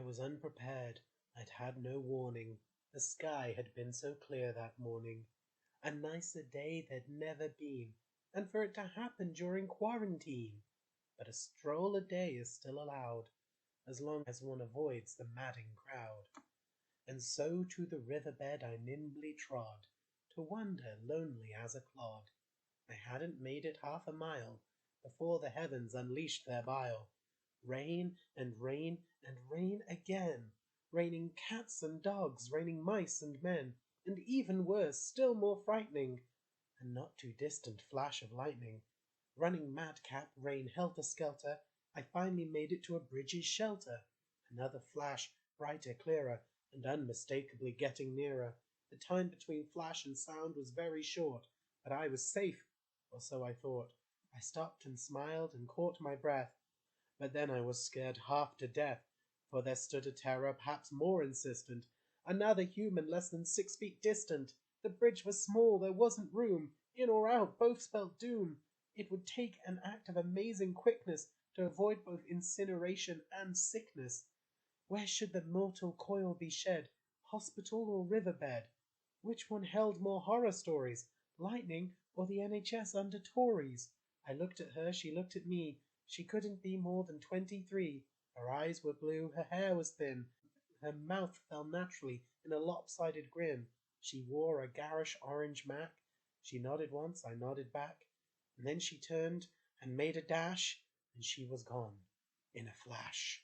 was unprepared, I'd had no warning. The sky had been so clear that morning. A nicer day there'd never been, and for it to happen during quarantine. But a stroll a day is still allowed, as long as one avoids the madding crowd. And so to the river bed I nimbly trod, to wander lonely as a clod. I hadn't made it half a mile, before the heavens unleashed their bile. Rain and rain and rain again, raining cats and dogs, raining mice and men, and even worse, still more frightening, a not too distant flash of lightning. Running madcap, rain helter-skelter, I finally made it to a bridge's shelter. Another flash, brighter, clearer, and unmistakably getting nearer. The time between flash and sound was very short, but I was safe, or so I thought. I stopped and smiled and caught my breath. But then I was scared half to death, for there stood a terror perhaps more insistent, another human less than 6 feet distant. The bridge was small, there wasn't room, in or out both spelled doom. It would take an act of amazing quickness to avoid both incineration and sickness. Where should the mortal coil be shed, hospital or riverbed? Which one held more horror stories, lightning or the NHS under Tories? I looked at her, she looked at me. She couldn't be more than 23. Her eyes were blue, her hair was thin, her mouth fell naturally in a lopsided grin. She wore a garish orange mac. She nodded once, I nodded back, and then she turned and made a dash, and she was gone in a flash.